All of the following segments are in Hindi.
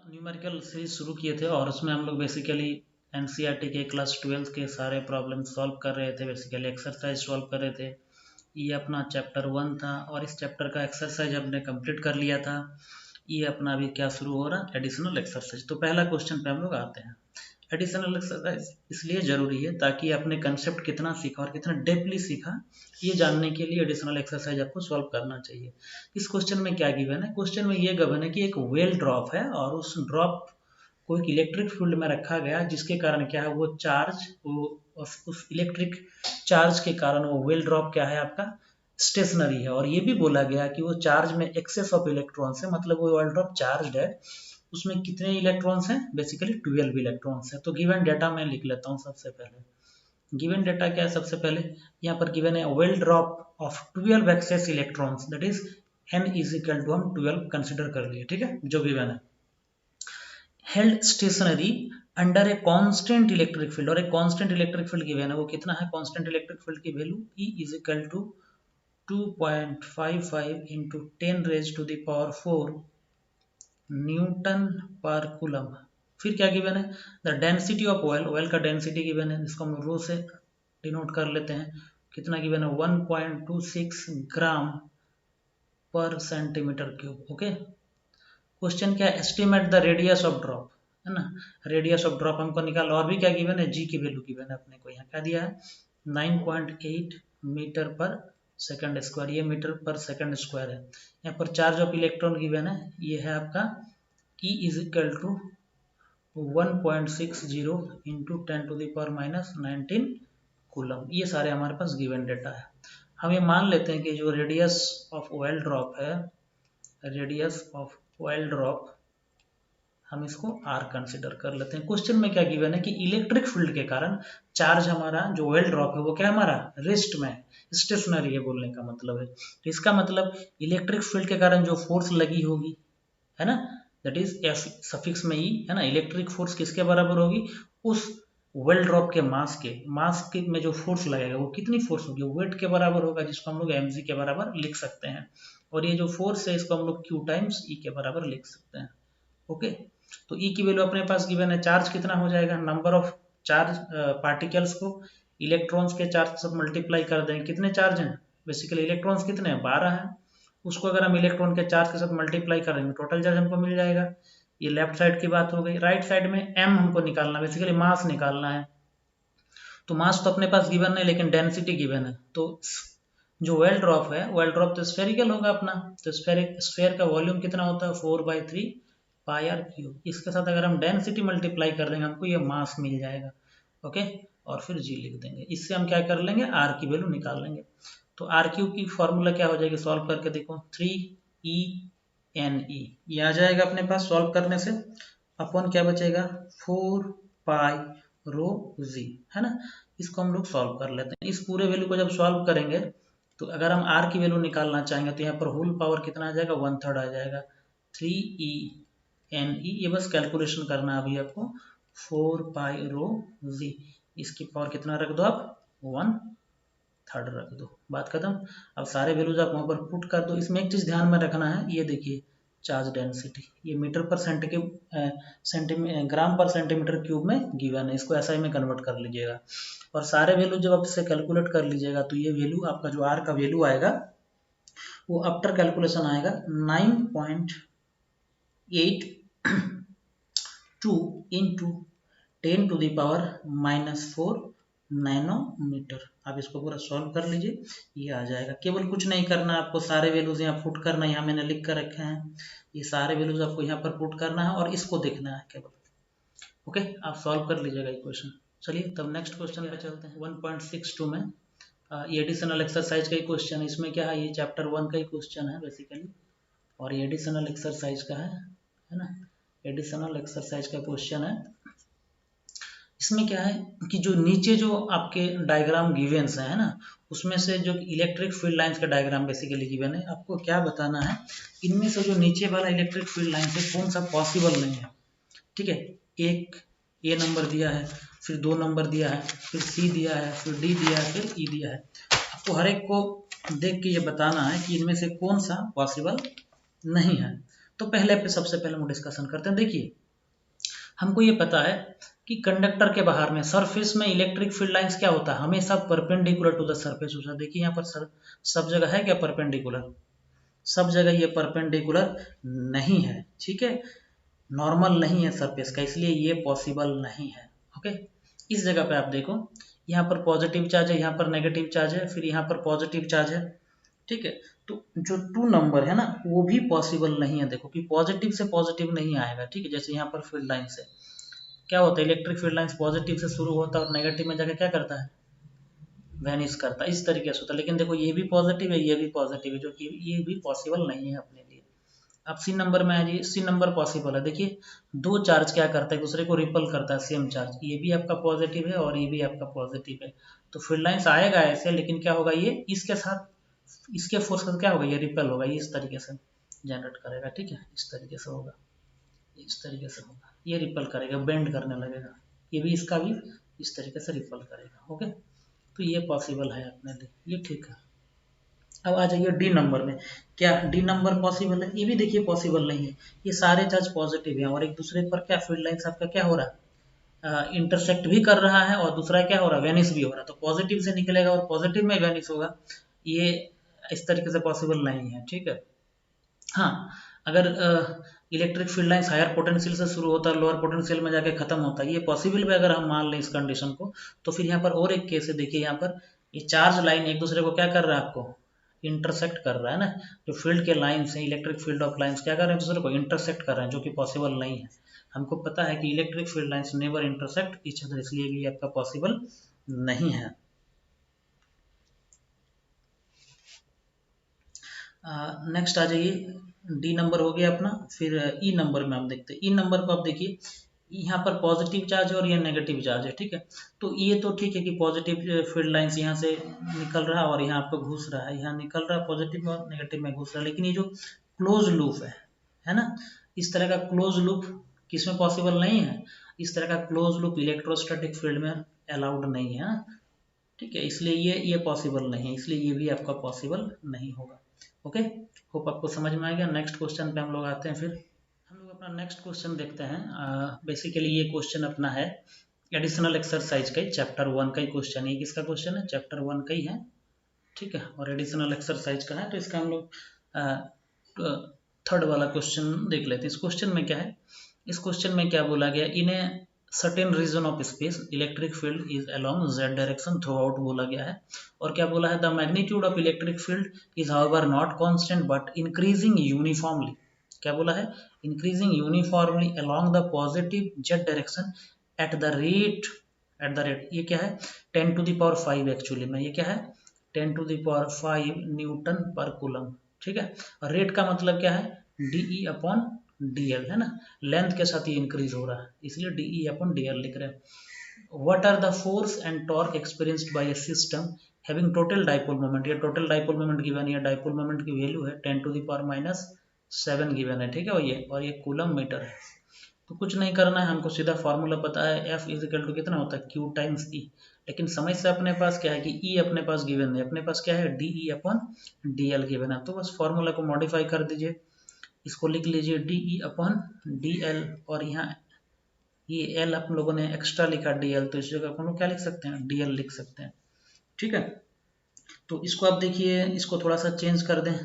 न्यूमेरिकल सीरीज शुरू किए थे और उसमें हम लोग बेसिकली एनसीईआरटी के क्लास 12 के सारे प्रॉब्लम सॉल्व कर रहे थे। बेसिकली एक्सरसाइज सॉल्व कर रहे थे। ये अपना चैप्टर 1 था और इस चैप्टर का एक्सरसाइज हमने कंप्लीट कर लिया था। ये अपना अभी क्या शुरू हो रहा है, एडिशनल एक्सरसाइज। तो पहला क्वेश्चन पे हम लोग आते हैं। एडिशनल एक्सरसाइज इसलिए ज़रूरी है ताकि आपने कंसेप्ट कितना सीखा और कितना डेपली सीखा, ये जानने के लिए एडिशनल एक्सरसाइज आपको सॉल्व करना चाहिए। इस क्वेश्चन में क्या गिवन है? क्वेश्चन में ये गिवन है कि एक वेल ड्रॉप है और उस ड्रॉप को एक इलेक्ट्रिक फील्ड में रखा गया, जिसके कारण क्या है, वो चार्ज, वो उस इलेक्ट्रिक चार्ज के कारण वो वेल ड्रॉप क्या है आपका, स्टेशनरी है। और ये भी बोला गया कि वो चार्ज में एक्सेस ऑफ इलेक्ट्रॉन्स है, मतलब वो वेल ड्रॉप चार्ज है, उसमें कितने इलेक्ट्रॉन्स हैं? बेसिकली 12 इलेक्ट्रॉन्स हैं। तो गिवन डेटा मैं लिख लेता हूँ सबसे पहले। गिवन डेटा क्या है? सबसे पहले यहाँ पर गिवन है well drop off 12 excess electrons, that is n is equal to, हम 12 कंसिडर कर लिए, ठीक है, जो गिवन है। Held stationary under a constant electric field, और एक कांस्टेंट इलेक्ट्रिक फील्ड गिवन है, वो कितना है? कांस्टेंट इलेक्ट्रिक फील्ड की value E is equal to 2.55 into 10 raise to the power 4 newton per coulomb. फिर क्या गिवन है? The density of oil, oil का डेंसिटी गिवन है, जिसको हम रो से डिनोट कर लेते हैं। कितना गिवन है? 1.26 ग्राम पर सेंटीमीटर क्यूब। ओके, क्वेश्चन क्या है? Estimate the radius of drop, है ना, रेडियस ऑफ ड्रॉप हमको निकालो। और भी क्या गिवन है? जी की वैल्यू गिवन है अपने को। यहाँ क्या दिया है? 9.8 मीटर पर सेकंड स्क्वायर, ये मीटर पर सेकंड स्क्वायर है। यहाँ पर चार्ज ऑफ इलेक्ट्रॉन गिवन है, ये है आपका E is equal to 1.60 into 10 to the power minus 19 coulomb. ये सारे हमारे पास गिवन डेटा है। हम ये मान लेते हैं कि जो रेडियस ऑफ ऑयल ड्रॉप है, रेडियस ऑफ ऑयल ड्रॉप, हम इसको R कंसिडर कर लेते हैं। क्वेश्चन में क्या गिवन है कि इलेक्ट्रिक फील्ड के कारण चार्ज हमारा जो ऑयल ड्रॉप है वो क्या हमारा रेस्ट में, स्टेशनरी है, बोलने का मतलब है। तो इसका मतलब इलेक्ट्रिक फील्ड के कारण जो फोर्स लगी होगी, है ना, दैट इज F सफिक्स में E, है ना, इलेक्ट्रिक फोर्स किसके बराबर होगी? उस वेल ड्रॉप के मास के में जो फोर्स लगेगा वो कितनी फोर्स होगी? वेट के बराबर होगा, जिसको हम लोग mg के बराबर लिख सकते हैं। और ये जो फोर्स है इसको हम लोग Q टाइम्स E के बराबर लिख सकते हैं। ओके, तो E की वैल्यू अपने पास गिवन है। चार्ज कितना हो जाएगा? नंबर ऑफ चार्ज पार्टिकल्स को इलेक्ट्रॉन्स के चार्ज से मल्टीप्लाई कर देंगे। कितने चार्ज हैं? बेसिकली इलेक्ट्रॉन्स कितने हैं? 12 हैं। उसको अगर हम इलेक्ट्रॉन के चार्ज के साथ मल्टीप्लाई करेंगे, टोटल चार्ज हमको मिल जाएगा। ये लेफ्ट साइड की बात हो गई। राइट साइड में m हमको निकालना, बेसिकली मास निकालना है। तो मास तो अपने पास गिवन है, लेकिन डेंसिटी गिवन है। तो जो वेल ड्रॉप है, वेल ड्रॉप तो स्फेरिकल होगा अपना, तो स्फेयर का वॉल्यूम कितना होता है? 4/3 पाई आर क्यूब। इसके साथ अगर हम डेंसिटी मल्टीप्लाई कर देंगे, हमको ये मास मिल जाएगा। ओके, और फिर जी लिख देंगे। इससे हम क्या कर लेंगे? आर की वैल्यू निकाल लेंगे। तो आर क्यूब की फॉर्मूला क्या हो जाएगी? सॉल्व करके देखो, 3e ये आ जाएगा अपने पास सॉल्व करने से। अपन क्या बचेगा? 4 पाई रो जी, है ना। इसको हम लोग सॉल्व कर लेते हैं। इस पूरे वैल्यू को जब सॉल्व करेंगे तो अगर हम r की वैल्यू निकालना चाहेंगे तो यहाँ पर होल पावर कितना आ जाएगा? 1/3 आ जाएगा। 3e ये बस कैलकुलेशन करना अभी आपको। 4 पाई रो जी, इसकी पावर कितना रख दो आप? 1/3 रख दो, बात खत्म। अब सारे वैल्यूज आप वहाँ पर पुट कर दो। इसमें एक चीज़ ध्यान में रखना है, ये देखिए चार्ज डेंसिटी, ये मीटर पर ग्राम पर सेंटीमीटर क्यूब में गिवन है। इसको SI में कन्वर्ट कर लीजिएगा और सारे वैल्यू जब आप इसे कैलकुलेट कर लीजिएगा तो ये वैल्यू आपका जो R का वैल्यू आएगा वो आफ्टर कैलकुलेशन आएगा 9.82 into 10 to the power -4 nanometre. आप इसको पूरा सॉल्व कर लीजिए, ये आ जाएगा। केवल कुछ नहीं करना आपको, सारे वैल्यूज यहाँ पुट करना, यहाँ मैंने लिख कर रखे हैं। ये सारे वैल्यूज आपको यहाँ पर पुट करना है और इसको देखना है केवल। ओके, आप सॉल्व कर लीजिएगा ये क्वेश्चन। चलिए तब नेक्स्ट क्वेश्चन पे चलते हैं। 1.62 में ये एडिशनल एक्सरसाइज का ही क्वेश्चन है। इसमें क्या है? ये चैप्टर 1 का ही क्वेश्चन है बेसिकली, और ये एडिशनल एक्सरसाइज का है ना। एडिशनल एक्सरसाइज का क्वेश्चन है। इसमें क्या है कि जो नीचे जो आपके डायग्राम गिवेंस है ना, उसमें से जो इलेक्ट्रिक फील्ड लाइंस का डायग्राम बेसिकली गिवन है, आपको क्या बताना है, इनमें से जो नीचे वाला इलेक्ट्रिक फील्ड लाइन है कौन सा पॉसिबल नहीं है। ठीक है, एक ए नंबर दिया है, फिर 2 नंबर दिया है, फिर सी दिया है, फिर डी दिया है, फिर ई दिया है। आपको हर एक को देख के ये बताना है कि इनमें से कौन सा पॉसिबल नहीं है। तो तो सबसे पहले हम डिस्कशन करते हैं। देखिए, हमको ये पता है कि कंडक्टर के बाहर में सरफेस में इलेक्ट्रिक फील्ड लाइंस क्या होता है, हमेशा परपेंडिकुलर टू द सरफेस होता है। देखिए यहाँ पर सब जगह है क्या परपेंडिकुलर, सब जगह ये परपेंडिकुलर नहीं है, ठीक है, नॉर्मल नहीं है सरफेस का, इसलिए ये पॉसिबल नहीं है। ओके, इस जगह पे आप देखो, यहाँ पर पॉजिटिव चार्ज है, यहाँ पर नेगेटिव चार्ज है, फिर यहाँ पर पॉजिटिव चार्ज है, ठीक है। तो जो 2 नंबर है ना वो भी पॉसिबल नहीं है। देखो कि पॉजिटिव से पॉजिटिव नहीं आएगा, ठीक है। जैसे यहाँ पर फील्ड लाइन से क्या होता है, इलेक्ट्रिक फील्ड लाइंस पॉजिटिव से शुरू होता है और नेगेटिव में जाकर क्या करता है, वैनिश करता है, इस तरीके से होता है। लेकिन देखो ये भी पॉजिटिव है, ये भी पॉजिटिव है, जो कि ये भी पॉसिबल नहीं है अपने लिए। अब सी नंबर में आ जाइए, सी नंबर पॉसिबल है। देखिए 2 चार्ज क्या करता है, एक दूसरे को रिपल करता है, सेम चार्ज, ये भी आपका पॉजिटिव है और ये भी आपका पॉजिटिव है। तो फील्ड लाइंस आएगा ऐसे, लेकिन क्या होगा, ये इसके साथ इसके फोर्स का क्या होगा, ये रिपेल होगा, ये इस तरीके से जनरेट करेगा, ठीक है, इस तरीके से होगा, इस तरीके से होगा, ये रिपेल करेगा, बेंड करने लगेगा, ये भी इसका भी इस तरीके से रिपेल करेगा। ओके, तो ये पॉसिबल है अपने लिए, ये ठीक है। अब आ जाइए डी नंबर में, क्या डी नंबर पॉसिबल है, ये भी देखिए पॉसिबल नहीं है। ये सारे चार्ज पॉजिटिव हैं और एक दूसरे पर क्या फील्ड लाइंस आपका क्या हो रहा है, इंटरसेक्ट भी कर रहा है, और दूसरा क्या हो रहा है, वेनिस भी हो रहा है। तो पॉजिटिव से निकलेगा और पॉजिटिव में वेनिस होगा, ये इस तरीके से पॉसिबल नहीं है, ठीक है। हाँ, अगर electric field lines higher potential से शुरू होता है, लोअर पोटेंशियल में जाके खत्म होता है, ये पॉसिबल भी अगर हम मान लें इस कंडीशन को, तो फिर यहाँ पर और एक केस है। देखिए यहाँ पर ये चार्ज लाइन एक दूसरे को क्या कर रहा है, आपको इंटरसेक्ट कर रहा है ना। जो फील्ड के लाइन्स हैं, इलेक्ट्रिक फील्ड ऑफ लाइन्स क्या कर रहे हैं, दूसरे को इंटरसेक्ट कर रहे हैं, जो कि पॉसिबल नहीं है। हमको पता है कि electric field lines never intersect each other, इसलिए भी आपका पॉसिबल नहीं है। नेक्स्ट आ जाइए, डी नंबर हो गया अपना। फिर ई नंबर में हम देखते हैं। ई नंबर को आप देखिए, यहाँ पर पॉजिटिव चार्ज है और ये नेगेटिव चार्ज है, ठीक है। तो ये तो ठीक है कि पॉजिटिव फील्ड लाइंस यहाँ से निकल रहा है और यहाँ आपको घुस रहा है, यहाँ निकल रहा है पॉजिटिव और नेगेटिव में घुस रहा है। लेकिन ये जो क्लोज लूप है ना, इस तरह का क्लोज लूप किसमें पॉसिबल नहीं है, इस तरह का क्लोज लूप इलेक्ट्रोस्टैटिक फील्ड में अलाउड नहीं है, ठीक है। इसलिए ये पॉसिबल नहीं है, इसलिए ये भी आपका पॉसिबल नहीं होगा। ओके, होप आपको समझ में आ गया। नेक्स्ट क्वेश्चन पे हम लोग आते हैं। फिर हम लोग अपना नेक्स्ट क्वेश्चन देखते हैं। बेसिकली ये क्वेश्चन अपना है एडिशनल एक्सरसाइज का ही, चैप्टर 1 का ही क्वेश्चन है। किसका क्वेश्चन है, चैप्टर 1 का ही है, ठीक है, और एडिशनल एक्सरसाइज का है। तो इसका हम लोग थर्ड वाला क्वेश्चन देख लेते हैं। इस क्वेश्चन में क्या है, इस क्वेश्चन में क्या बोला गया, इन्हें certain region of space electric field is along z direction throughout बोला गया है। और क्या बोला है, the magnitude of electric field is however not constant but increasing uniformly. क्या बोला है, increasing uniformly along the positive z direction at the rate ये क्या है 10 टू द पावर 5 एक्चुअली में, ये क्या है 10 to the power 5 Newton per coulomb, ठीक है। और रेट का मतलब क्या है, डी अपॉन dl है ना, लेंथ के साथ ये इंक्रीज हो रहा है, इसलिए de अपॉन dl लिख रहे हैं। What are the force and torque experienced by a system having total dipole moment, ये टोटल डाइपोल मोमेंट गिवन है, डाइपोल मोमेंट की वैल्यू है 10 टू द पावर -7 गिवन है, ठीक है। और ये कूलम मीटर है। तो कुछ नहीं करना है, हमको सीधा फार्मूला पता है, F इज इक्वल टू कितना होता है Q टाइम्स E। लेकिन समझ से अपने पास क्या है कि E अपने पास गिवन है, अपने पास क्या है DE अपॉन DL गिवन है। तो बस फार्मूला को मॉडिफाई कर दीजिए, इसको लिख लीजिए DE अपॉन DL, और यहाँ ये L अपन लोगों ने एक्स्ट्रा लिखा DL, तो इस जगह अपन लोग क्या लिख सकते हैं, DL लिख सकते हैं, ठीक है। तो इसको आप देखिए, इसको थोड़ा सा चेंज कर दें,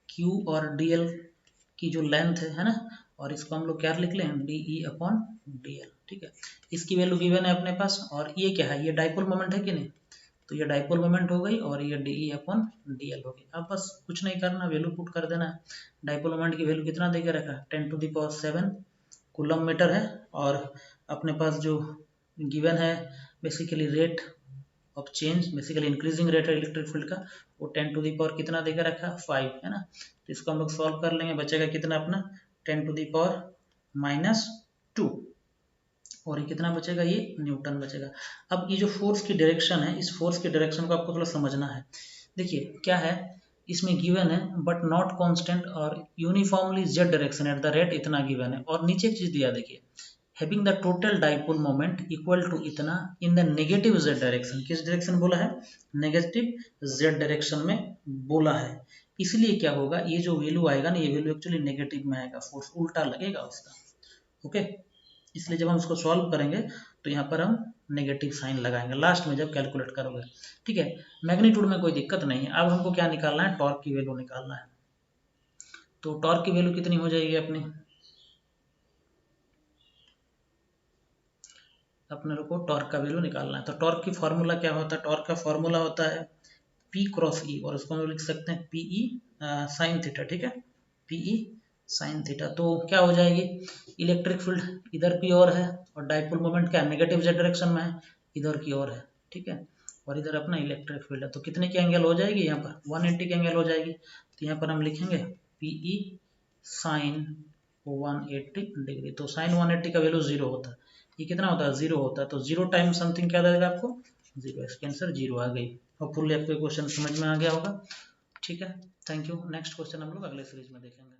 Q और DL की जो लेंथ है ना, और इसको हम लोग क्या लिख लें, DE अपॉन DL, ठीक है। इसकी वैल्यू गिवन है अपने पास, और ये क्या है, ये डाइपोल मोमेंट है कि नहीं, तो ये डाइपोल मोमेंट हो गई और ये DE अपॉन DL हो गई। अब बस कुछ नहीं करना, वैल्यू पुट कर देना है। डाइपोल मोमेंट की वैल्यू कितना देके रखा है, 10 to the power 7 coulomb metre है, और अपने पास जो गिवन है basically rate of change, basically increasing rate है इलेक्ट्रिक फील्ड का, वो 10 टू द पावर कितना देकर रखा है 5 है ना। तो इसको हम लोग सॉल्व कर लेंगे, बचेगा कितना अपना 10 टू द पावर -2, और ये कितना बचेगा, ये न्यूटन बचेगा। अब ये जो फोर्स की डायरेक्शन है, इस फोर्स की डायरेक्शन को आपको थोड़ा समझना है। देखिए क्या है, इसमें गिवन है बट नॉट कांस्टेंट और uniformly z direction at the rate इतना गिवन है, और नीचे एक चीज दिया देखिए, having the total dipole moment equal to इतना in the negative z direction, किस डायरेक्शन बोला है, नेगेटिव z डायरेक्शन में बोला है। इसलिए क्या होगा, ये जो वैल्यू आएगा ना, ये वैल्यू एक्चुअली नेगेटिव में आएगा, फोर्स उल्टा लगेगा उसका। ओके, इसलिए जब हम उसको सॉल्व करेंगे तो यहाँ पर हम नेगेटिव साइन लगाएंगे लास्ट में जब कैलकुलेट करोगे। ठीक है, मैग्नीट्यूड में कोई दिक्कत नहीं है। अब हमको क्या निकालना है, टॉर्क की वैल्यू निकालना है। तो टॉर्क की वैल्यू कितनी हो जाएगी अपनी, अपने को टॉर्क का वैल्यू निकालना है। तो टॉर्क की फॉर्मूला क्या होता है, टॉर्क का फॉर्मूला होता है P क्रॉस E, और उसको हम लिख सकते हैं PE साइन थीटा। ठीक है, PE साइन थीटा। तो क्या हो जाएगी, इलेक्ट्रिक फील्ड इधर की ओर है और डाइपोल मोमेंट क्या नेगेटिव जेड डायरेक्शन में है, इधर की ओर है। ठीक है, और इधर अपना इलेक्ट्रिक फील्ड है। तो कितने की एंगल हो जाएगी, यहाँ पर 180 की एंगल हो जाएगी। तो यहाँ पर हम लिखेंगे PE साइन 180 डिग्री। तो साइन 180 का वैल्यू 0 होता है, ये कितना होता है, 0 होता है। तो 0 टाइम समथिंग क्या देगा आपको, 0। इसके आंसर 0 आ गई। होपफुली आपको क्वेश्चन समझ में आ गया होगा। ठीक है, थैंक यू। नेक्स्ट क्वेश्चन हम लोग अगले सीरीज में देखेंगे।